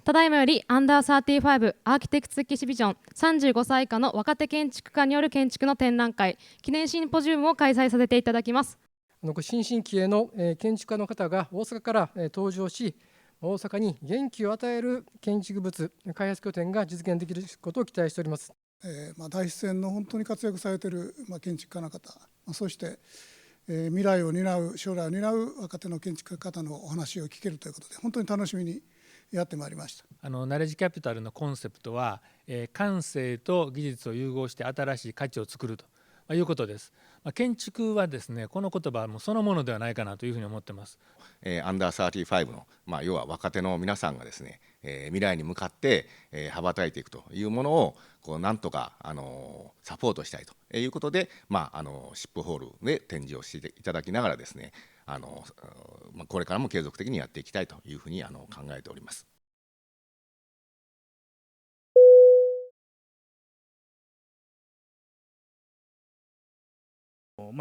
ただいまよりアンダー35アーキテクツエキシビジョン35歳以下の若手建築家による建築の展覧会記念シンポジウムを開催させていただきます。新進気鋭の建築家の方が大阪から登場し、大阪に元気を与える建築物開発拠点が実現できることを期待しております。第一線の本当に活躍されている建築家の方、そして未来を担う将来を担う若手の建築家方のお話を聞けるということで本当に楽しみにやってまいりました。ナレッジキャピタルのコンセプトは、感性と技術を融合して新しい価値を作るということです。建築はですね、この言葉もそのものではないかなというふうに思ってます。アンダー35の、要は若手の皆さんがですね、未来に向かって、羽ばたいていくというものをなんとかサポートしたいということで、シップホールで展示をしていただきながらですね、これからも継続的にやっていきたいというふうに考えております。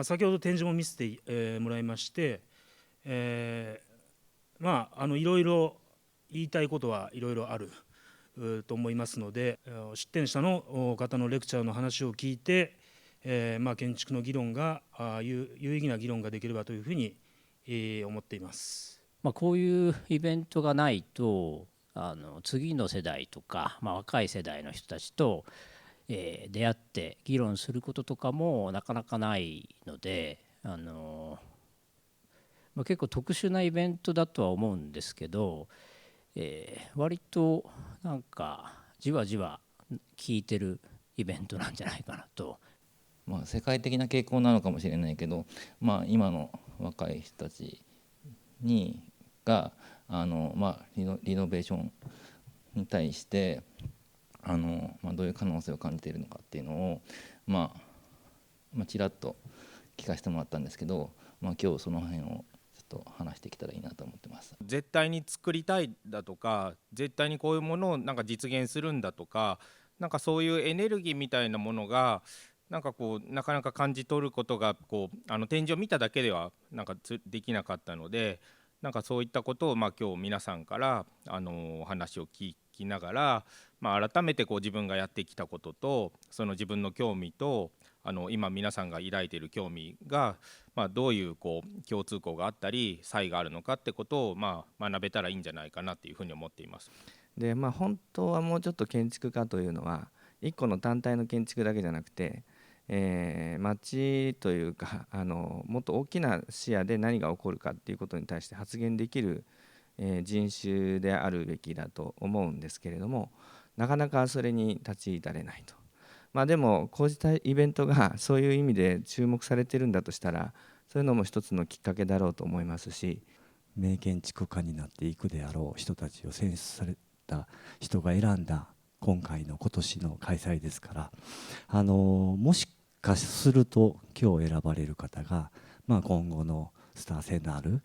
先ほど展示も見せてもらいまして、いろいろ言いたいことはいろいろあると思いますので、出展者の方のレクチャーの話を聞いて、建築の議論が有意義な議論ができればというふうに思っています。こういうイベントがないと次の世代とか、若い世代の人たちと出会って議論することとかもなかなかないので、結構特殊なイベントだとは思うんですけど、割となんかじわじわ効いてるイベントなんじゃないかなと。世界的な傾向なのかもしれないけど、今の若い人たちがリノベーションに対してどういう可能性を感じているのかっていうのをちらっと聞かせてもらったんですけど、今日その辺をちょっと話してきたらいいなと思ってます。絶対に作りたいだとか、絶対にこういうものをなんか実現するんだとか、なんかそういうエネルギーみたいなものがなかなか感じ取ることが展示を見ただけではできなかったので、なんかそういったことを今日皆さんからお話を聞きながら、改めて自分がやってきたこととその自分の興味と今皆さんが抱いている興味が、どういう共通項があったり差異があるのかってことを学べたらいいんじゃないかなっていうふうに思っています。で、本当はもうちょっと建築家というのは一個の単体の建築だけじゃなくて、町というかもっと大きな視野で何が起こるかっていうことに対して発言できる、人種であるべきだと思うんですけれども、なかなかそれに立ち至れないと。でもこうしたイベントがそういう意味で注目されてるんだとしたら、そういうのも一つのきっかけだろうと思いますし、名建築家になっていくであろう人たちを選出された人が選んだ今年の開催ですから、もしかすると今日選ばれる方が、今後のスター性のある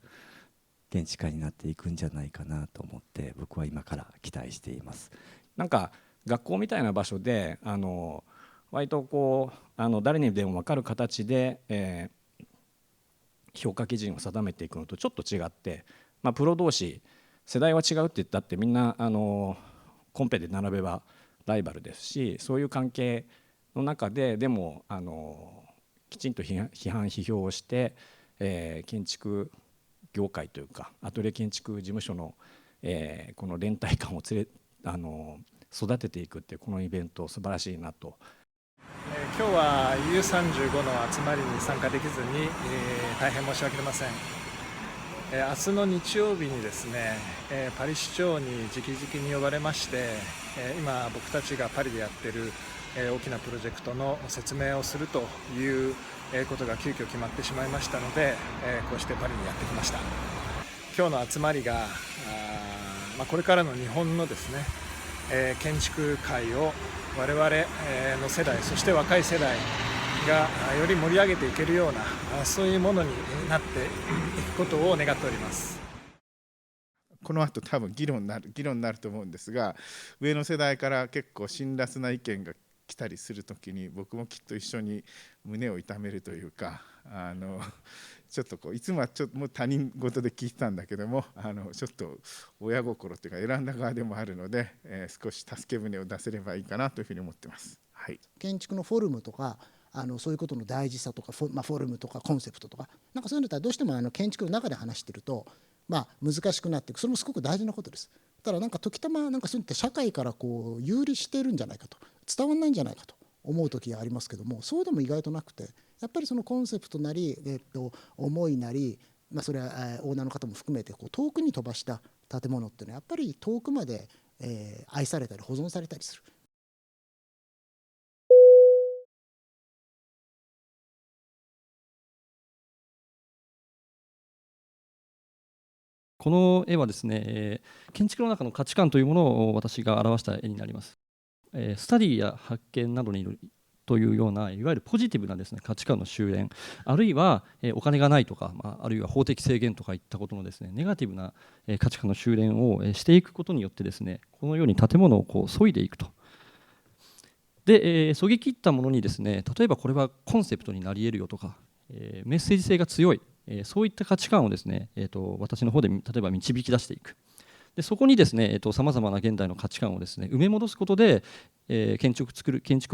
建築家になっていくんじゃないかなと思って僕は今から期待しています。なんか学校みたいな場所で割と誰にでも分かる形で、評価基準を定めていくのとちょっと違って、プロ同士世代は違うって言ったってみんなコンペで並べばライバルですし、そういう関係の中ででもきちんと批評をして、建築業界というかアトリエ建築事務所の、この連帯感を育てていくっていうこのイベント素晴らしいなと。今日は U35 の集まりに参加できずに、大変申し訳ありません。明日の日曜日にですね、パリ市長に直々に呼ばれまして、今僕たちがパリでやってる大きなプロジェクトの説明をするということが急遽決まってしまいましたので、こうしてパリにやってきました。今日の集まりがこれからの日本のですね、建築界を我々の世代、そして若い世代がより盛り上げていけるようなそういうものになっていくことを願っております。この後多分議論になると思うんですが、上の世代から結構辛辣な意見が来たりするときに僕もきっと一緒に胸を痛めるというかちょっといつもはちょっともう他人事で聞いてたんだけどもちょっと親心というか選んだ側でもあるので、少し助け舟を出せればいいかなというふうに思ってます。はい、建築のフォルムとかそういうことの大事さとかフォルムとかコンセプトとかなんかそういうのってどうしても建築の中で話してると難しくなっていく。それもすごく大事なことです。ただなんか時たまなんかそういうのって社会から有利してるんじゃないかと伝わらないんじゃないかと思う時がありますけども、そうでも意外となくてやっぱりそのコンセプトなり、思いなり、それはオーナーの方も含めて遠くに飛ばした建物っていうのはやっぱり遠くまで、愛されたり保存されたりする。この絵はですね、建築の中の価値観というものを私が表した絵になります。スタディや発見などにいるというようないわゆるポジティブなですね価値観の修練、あるいはお金がないとか、あるいは法的制限とかいったことのですねネガティブな価値観の修練をしていくことによってですね、このように建物を削いでいくと。で、削ぎ切ったものにですね、例えばこれはコンセプトになり得るよとか、メッセージ性が強い、そういった価値観をですね、私の方で例えば導き出していく。でそこにですね、さまざまな現代の価値観をですね埋め戻すことで、建築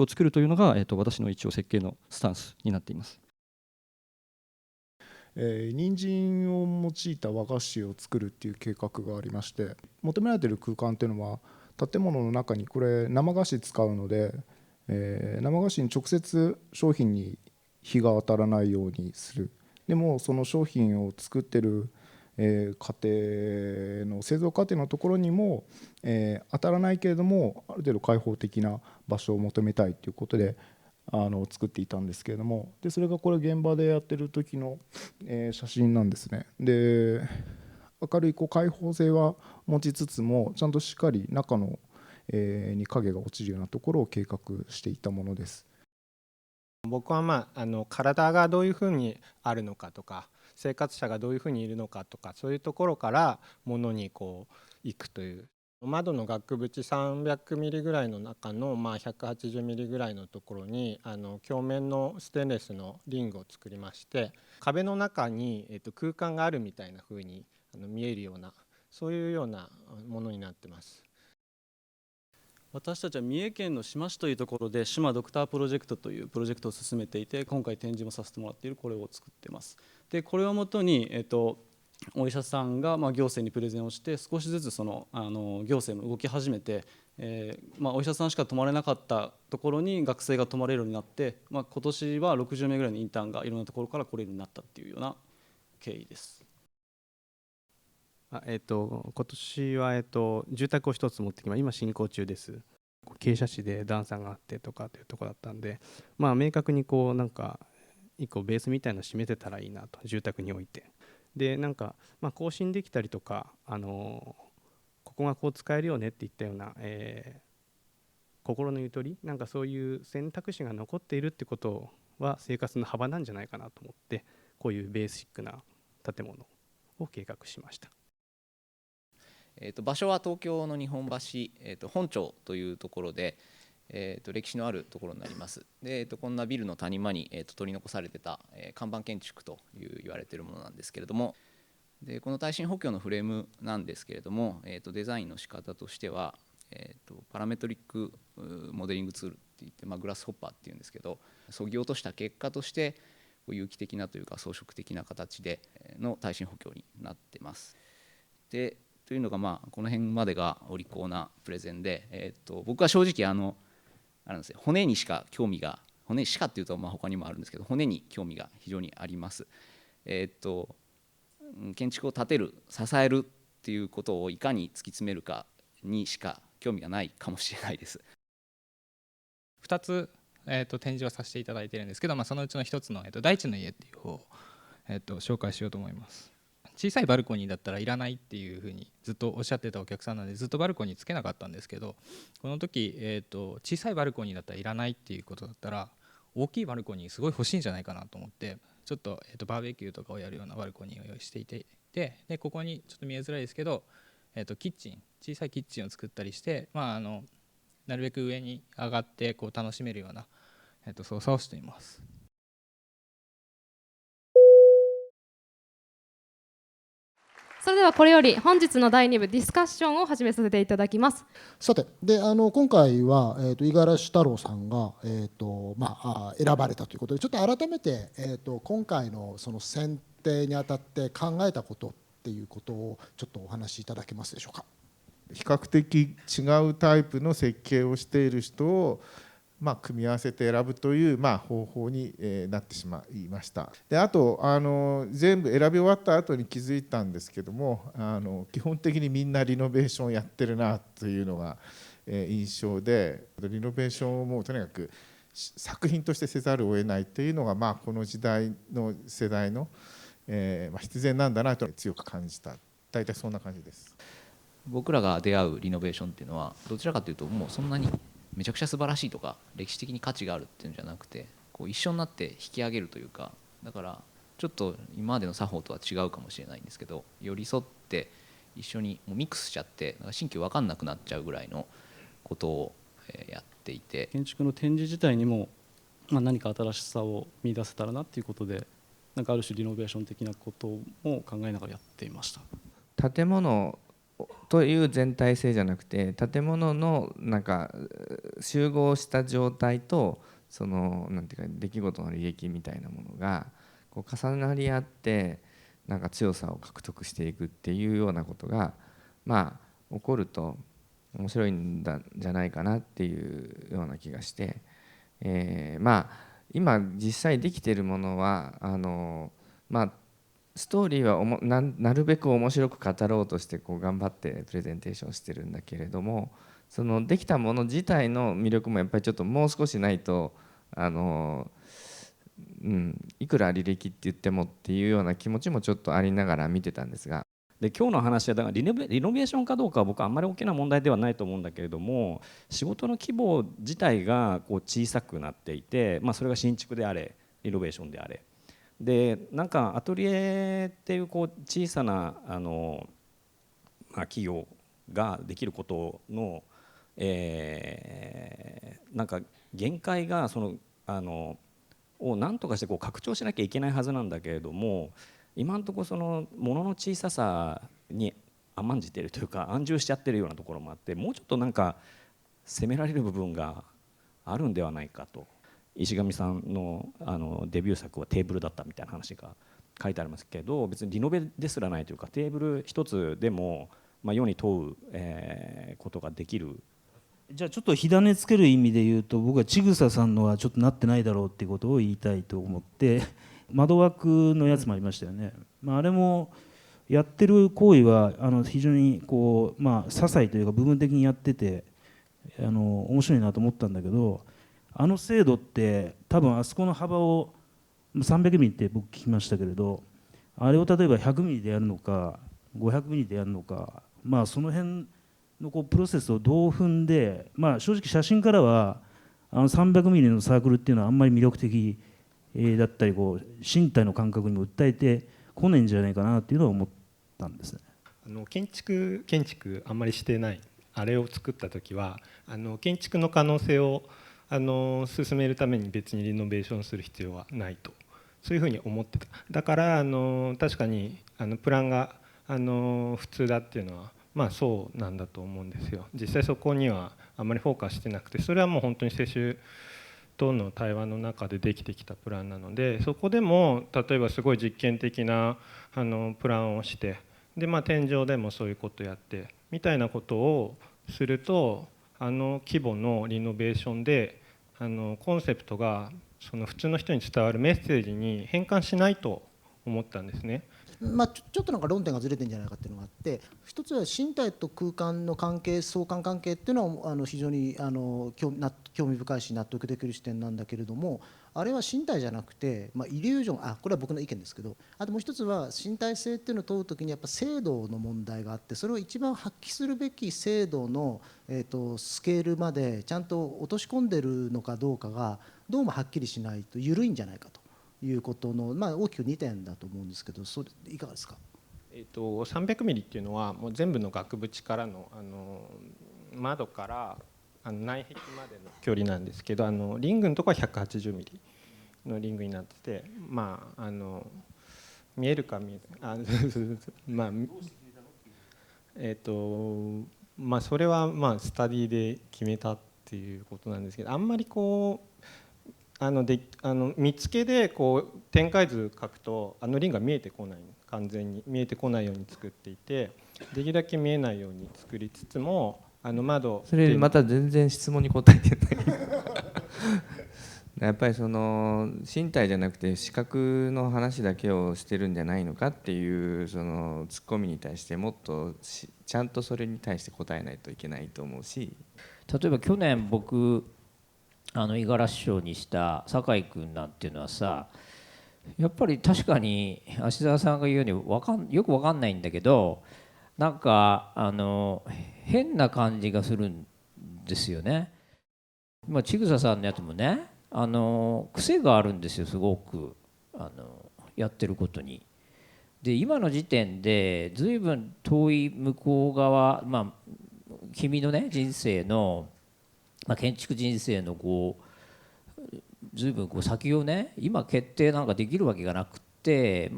を作るというのが、私の一応設計のスタンスになっています。人参を用いた和菓子を作るっていう計画がありまして、求められている空間っていうのは建物の中にこれ生菓子使うので、生菓子に直接商品に日が当たらないようにする。でもその商品を作ってる過程の製造過程のところにも、当たらないけれどもある程度開放的な場所を求めたいということで作っていたんですけれども、でそれがこれ現場でやってる時の、写真なんですね。で明るい開放性は持ちつつもちゃんとしっかり中の、に影が落ちるようなところを計画していたものです。僕は体がどういうふうにあるのかとか生活者がどういうふうにいるのかとかそういうところからものに行くという。窓の額縁300ミリぐらいの中の180ミリぐらいのところに鏡面のステンレスのリングを作りまして、壁の中に空間があるみたいな風に見えるようなそういうようなものになってます。私たちは三重県の志摩市というところで志摩ドクタープロジェクトというプロジェクトを進めていて、今回展示もさせてもらっているこれを作ってます。でこれをもとに、お医者さんが行政にプレゼンをして少しずつその行政も動き始めて、お医者さんしか泊まれなかったところに学生が泊まれるようになって、今年は60名ぐらいのインターンがいろんなところから来れるようになったっていうような経緯です。今年は、住宅を一つ持ってきま今進行中です。傾斜地で段差があってとかというところだったんで、明確になんか一個ベースみたいなのを占めてたらいいなと、住宅において。で更新できたりとか、ここが使えるよねっていったような、心のゆとりそういう選択肢が残っているってことは生活の幅なんじゃないかなと思って、こういうベーシックな建物を計画しました。場所は東京の日本橋、本町というところで、歴史のあるところになります。で、こんなビルの谷間に、取り残されてた、看板建築と言われているものなんですけれども、でこの耐震補強のフレームなんですけれども、デザインの仕方としては、パラメトリックモデリングツールっていって、グラスホッパーっていうんですけど、削ぎ落とした結果として有機的なというか装飾的な形での耐震補強になってます。でというのがこの辺までがお利口なプレゼンで、僕は正直あれですね、骨にしか興味が骨にしかっていうと他にもあるんですけど、骨に興味が非常にあります。建築を建てる支えるっていうことをいかに突き詰めるかにしか興味がないかもしれないです。2つ、展示をさせていただいているんですけど、そのうちの1つの、大地の家っていう方を、紹介しようと思います。小さいバルコニーだったらいらないっていうふうにずっとおっしゃってたお客さんなので、ずっとバルコニーつけなかったんですけど、この時、小さいバルコニーだったらいらないっていうことだったら大きいバルコニーすごい欲しいんじゃないかなと思って、ちょっと、バーベキューとかをやるようなバルコニーを用意していて、でここにちょっと見えづらいですけど、キッチン小さいキッチンを作ったりして、なるべく上に上がって楽しめるような、操作をしています。それではこれより本日の第2部ディスカッションを始めさせていただきます。さてで今回は、五十嵐太郎さんが、選ばれたということで、ちょっと改めて、今回のその選定にあたって考えたことっていうことをちょっとお話しいただけますでしょうか。比較的違うタイプの設計をしている人を組み合わせて選ぶという方法になってしまいました。であと全部選び終わった後に気づいたんですけども、基本的にみんなリノベーションやってるなというのが印象で、リノベーションをもうとにかく作品としてせざるを得ないというのがこの時代の世代の必然なんだなと強く感じた。大体そんな感じです。僕らが出会うリノベーションっていうのはどちらかというともうそんなにめちゃくちゃ素晴らしいとか歴史的に価値があるっていうんじゃなくて、こう一緒になって引き上げるというか、だからちょっと今までの作法とは違うかもしれないんですけど、寄り添って一緒にもうミックスしちゃって新旧分かんなくなっちゃうぐらいのことをやっていて、建築の展示自体にも何か新しさを見出せたらなっていうことで、なんかある種リノベーション的なことも考えながらやっていました。建物という全体性じゃなくて、建物のなんか集合した状態とそのなんていうか出来事の履歴みたいなものがこう重なり合ってなんか強さを獲得していくっていうようなことが起こると面白いんじゃないかなっていうような気がして、今実際できているものはストーリーはなるべく面白く語ろうとしてこう頑張ってプレゼンテーションしてるんだけれども、そのできたもの自体の魅力もやっぱりちょっともう少しないといくら履歴って言ってもっていうような気持ちもちょっとありながら見てたんですが、で今日の話はだからリノベーションかどうかは僕はあんまり大きな問題ではないと思うんだけれども、仕事の規模自体がこう小さくなっていて、それが新築であれリノベーションであれで、なんかアトリエっていうこう小さな企業ができることの、なんか限界がを何とかしてこう拡張しなきゃいけないはずなんだけれども、今のところその物の小ささに甘んじているというか安住しちゃってるようなところもあって、もうちょっとなんか責められる部分があるんではないかと。石上さんのデビュー作はテーブルだったみたいな話が書いてありますけど、別にリノベですらないというか、テーブル一つでも世に問うことができる。じゃあちょっと火種つける意味で言うと、僕は千草さんのはちょっとなってないだろうっていうことを言いたいと思って、窓枠のやつもありましたよね。あれもやってる行為は非常にこう些細というか部分的にやってて面白いなと思ったんだけど、精度って多分あそこの幅を300ミリって僕聞きましたけれど、あれを例えば100ミリでやるのか500ミリでやるのか、その辺のこうプロセスをどう踏んで、正直写真からは300ミリのサークルっていうのはあんまり魅力的だったり、こう身体の感覚にも訴えてこねんじゃないかなっていうのは思ったんですね。建築あんまりしてないあれを作った時は建築の可能性を進めるために別にリノベーションする必要はないと、そういうふうに思ってた。だから確かにプランが普通だっていうのはそうなんだと思うんですよ。実際そこにはあんまりフォーカスしてなくて、それはもう本当に世襲との対話の中でできてきたプランなので、そこでも例えばすごい実験的なプランをして、で天井でもそういうことやってみたいなことをすると、規模のリノベーションでコンセプトがその普通の人に伝わるメッセージに変換しないと思ったんですね。ちょっとなんか論点がずれてるんじゃないかっていうのがあって、一つは身体と空間の関係、相関関係っていうのは非常に興味深いし納得できる視点なんだけれども、あれは身体じゃなくて、イリュージョン、これは僕の意見ですけど、あともう一つは身体性っていうのを問うときにやっぱ精度の問題があって、それを一番発揮するべき精度のスケールまでちゃんと落とし込んでるのかどうかがどうもはっきりしないと緩いんじゃないかということの、大きく2点だと思うんですけど、それいかがですか。300ミリっていうのはもう全部の額縁からの窓から内壁までの距離なんですけど、リングのところは180ミリのリングになってて、見えるか見えないまあまあそれはまあスタディで決めたっていうことなんですけど、あんまりこう見つけでこう展開図書くと輪が見えてこない、完全に見えてこないように作っていて、できるだけ見えないように作りつつも窓、それまた全然質問に答えてないやっぱりその身体じゃなくて視覚の話だけをしてるんじゃないのかっていうそのツッコミに対してもっとちゃんとそれに対して答えないといけないと思うし、例えば去年僕五十嵐賞にした酒井君なんていうのはさ、やっぱり確かに芦澤さんが言うようによく分かんないんだけど、なんか変な感じがするんですよね。千草さんのやつもね、癖があるんですよ、すごくやってることに。で今の時点で随分遠い向こう側、君のね人生の、建築人生のこう随分こう先をね今決定なんかできるわけがなくって、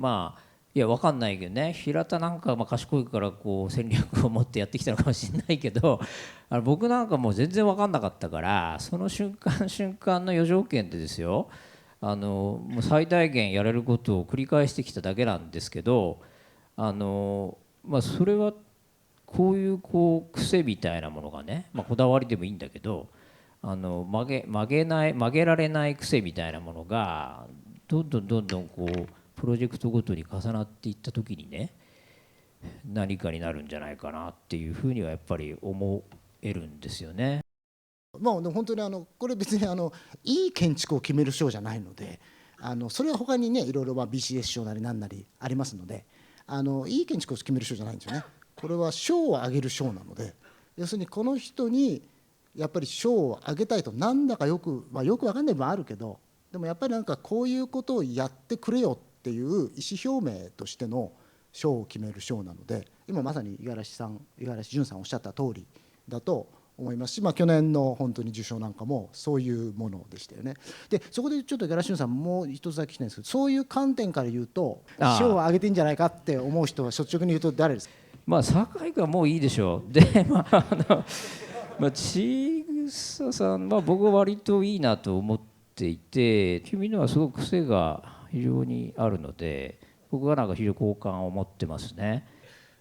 いや分かんないけどね、平田なんか賢いからこう戦略を持ってやってきたのかもしれないけど、僕なんかもう全然分かんなかったから、その瞬間瞬間の余条件でですよ、もう最大限やれることを繰り返してきただけなんですけど、それはこういう癖みたいなものがね、こだわりでもいいんだけど、曲げられない癖みたいなものがどんどんこうプロジェクトごとに重なっていった時にね、何かになるんじゃないかなっていうふうにはやっぱり思えるんですよね。でも本当にこれ別にいい建築を決める賞じゃないので、それは他にねいろいろBCS 賞なり何なりありますので、いい建築を決める賞じゃないんですよね。これは賞をあげる賞なので、要するにこの人にやっぱり賞をあげたいと、なんだかよく分かんない部分あるけど、でもやっぱりなんかこういうことをやってくれよっていう意思表明としての賞を決める賞なので、今まさに五十嵐潤さんおっしゃった通りだと思いますし、去年の本当に受賞なんかもそういうものでしたよね。でそこでちょっと五十嵐潤さんもう一つだけ聞きたいんですけど、そういう観点から言うと賞をあげていいんじゃないかって思う人は率直に言うと誰ですか？酒井君はもういいでしょう。で千草さんは僕は割といいなと思っていて、君のはすごく癖が非常にあるので、僕はなんか非常に好感を持ってますね。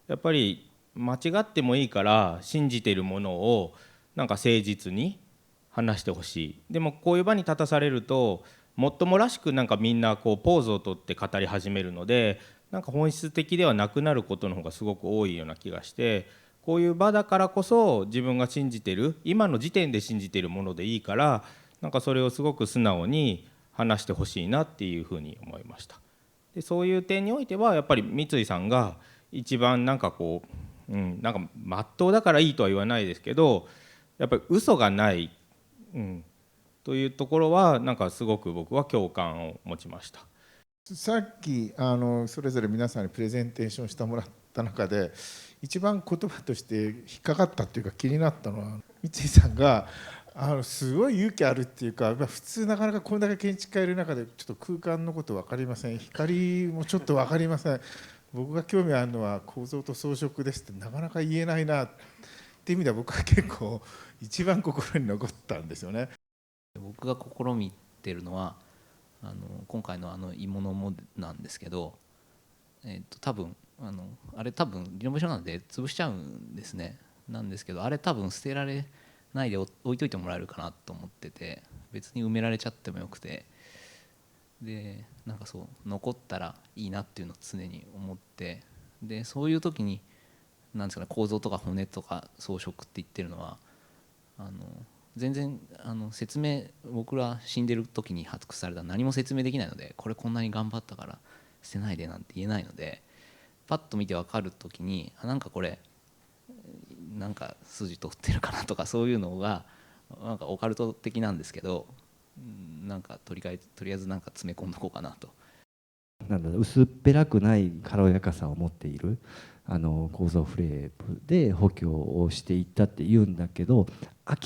やっぱり間違ってもいいから信じているものをなんか誠実に話してほしい。でもこういう場に立たされるともっともらしくなんかみんなこうポーズをとって語り始めるので、なんか本質的ではなくなることの方がすごく多いような気がして、こういう場だからこそ自分が信じてる、今の時点で信じてるものでいいから、なんかそれをすごく素直に話してほしいなっていうふうに思いました。でそういう点においてはやっぱり三井さんが一番なんかこう、なんか真っ当だからいいとは言わないですけど、やっぱり嘘がない、というところはなんかすごく僕は共感を持ちました。さっきそれぞれ皆さんにプレゼンテーションしてもらった中で一番言葉として引っかかったっていうか気になったのは、三井さんがすごい勇気あるっていうか、普通なかなかこれだけ建築家いる中でちょっと空間のこと分かりません、光もちょっと分かりません、僕が興味あるのは構造と装飾ですってなかなか言えないなっていう意味では僕は結構一番心に残ったんですよね。僕が試みてるのは今回の鋳物もなんですけど、多分あれ多分リノベーションなんで潰しちゃうんですね。なんですけどあれ多分捨てられないで置いといてもらえるかなと思ってて、別に埋められちゃってもよくて、でなんかそう残ったらいいなっていうのを常に思って、でそういう時になんですかね、構造とか骨とか装飾って言ってるのは全然説明、僕ら死んでる時に発掘されたら何も説明できないので、これこんなに頑張ったから捨てないでなんて言えないので、パッと見て分かる時になんかこれなんか筋通ってるかなとか、そういうのがなんかオカルト的なんですけど、なんかとりあえずなんか詰め込んどこうかなと。なんだろう、薄っぺらくない軽やかさを持っている構造フレームで補強をしていったっていうんだけど、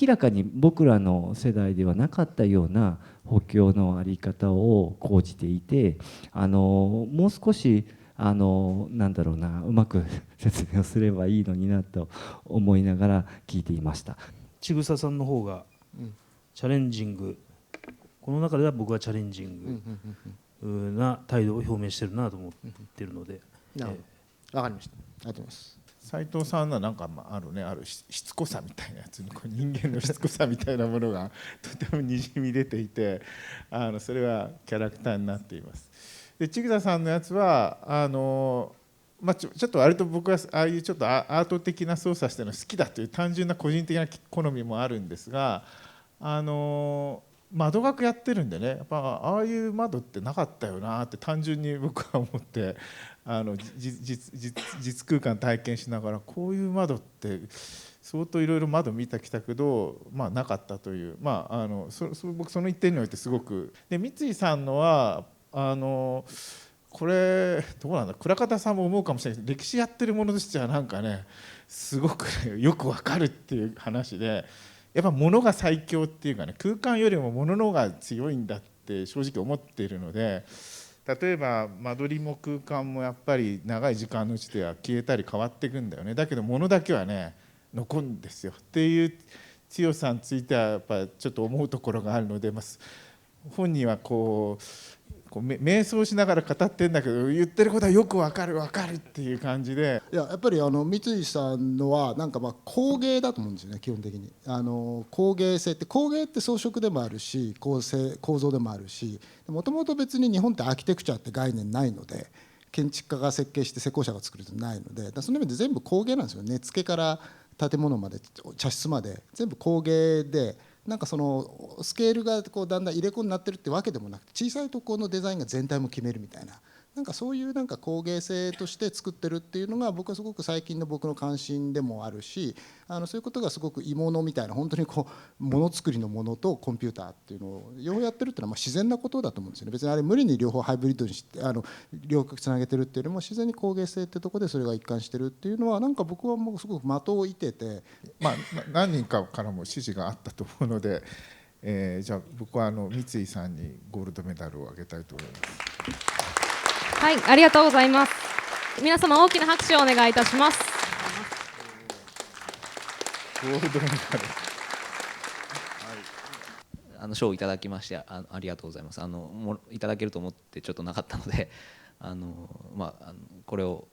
明らかに僕らの世代ではなかったような補強のあり方を講じていて、もう少しなんだろうな、うまく説明をすればいいのになと思いながら聞いていました。ちぐささんの方がチャレンジング、この中では僕はチャレンジングな態度を表明してるなと思ってるので。なるほど、わかりました。ありがとうございます。斉藤さんはなんかあるね、しつこさみたいなやつ、人間のしつこさみたいなものがとてもにじみ出ていて、それはキャラクターになっています。で千草さんのやつはちょっと割と僕はああいうちょっとアート的な操作してるの好きだという単純な個人的な好みもあるんですが、窓枠やってるんでね、やっぱああいう窓ってなかったよなって単純に僕は思って、実空間体験しながら、こういう窓って相当いろいろ窓見てきたけど、なかったという、僕その一点においてすごくで、三井さんのはこれどうなんだ、倉方さんも思うかもしれないけど、歴史やってるものとしてはなんかね、すごくよくわかるっていう話で、やっぱ物が最強っていうかね、空間よりも物の方が強いんだって正直思っているので、例えば間取りも空間もやっぱり長い時間のうちでは消えたり変わっていくんだよね。だけど物だけはね残るんですよっていう強さについてはやっぱちょっと思うところがあるので、本人はこう瞑想しながら語ってるんだけど、言ってることはよく分かるっていう感じで、やっぱり三井さんのはなんか工芸だと思うんですよね、基本的に。工芸性って装飾でもあるし構造でもあるし、もともと別に日本ってアーキテクチャって概念ないので、建築家が設計して施工者が作るってないので、その意味で全部工芸なんですよ。根付けから建物まで茶室まで全部工芸で、なんかそのスケールがだんだん入れ子になってるってわけでもなくて、小さいところのデザインが全体も決めるみたいな、なんかそういうなんか工芸性として作ってるっていうのが僕はすごく最近の僕の関心でもあるし、そういうことがすごく鋳物みたいな、本当にものづくりのものとコンピューターっていうのを両方やってるっていうのは自然なことだと思うんですよね。別にあれ無理に両方ハイブリッドにして両極つなげてるっていうよりも、自然に工芸性ってところでそれが一貫してるっていうのは、なんか僕はもうすごく的を射てて、何人かからも指示があったと思うので、じゃあ僕は三井さんにゴールドメダルをあげたいと思います。はい、ありがとうございます。皆様大きな拍手をお願いいたします。ゴールドメダル。賞をいただきましてありがとうございます。いただけると思ってちょっとなかったので、これを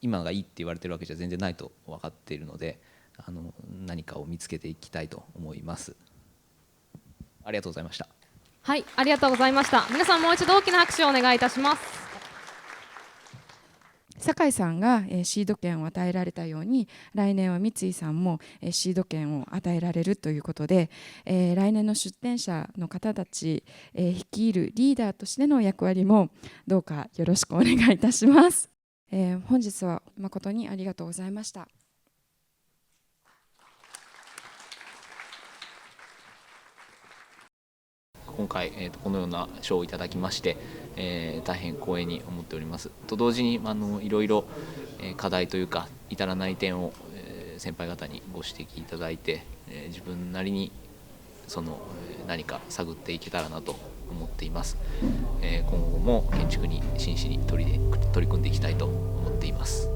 今がいいって言われてるわけじゃ全然ないと分かっているので、何かを見つけていきたいと思います。ありがとうございました。はい、ありがとうございました。皆さんもう一度大きな拍手をお願いいたします。酒井さんがシード権を与えられたように、来年は三井さんもシード権を与えられるということで、来年の出展者の方たち率いるリーダーとしての役割もどうかよろしくお願いいたします。本日は誠にありがとうございました。今回、このような賞をいただきまして、大変光栄に思っております。と同時にいろいろ課題というか至らない点を、先輩方にご指摘いただいて、自分なりに何か探っていけたらなと思っています。今後も建築に真摯に取り組んでいきたいと思っています。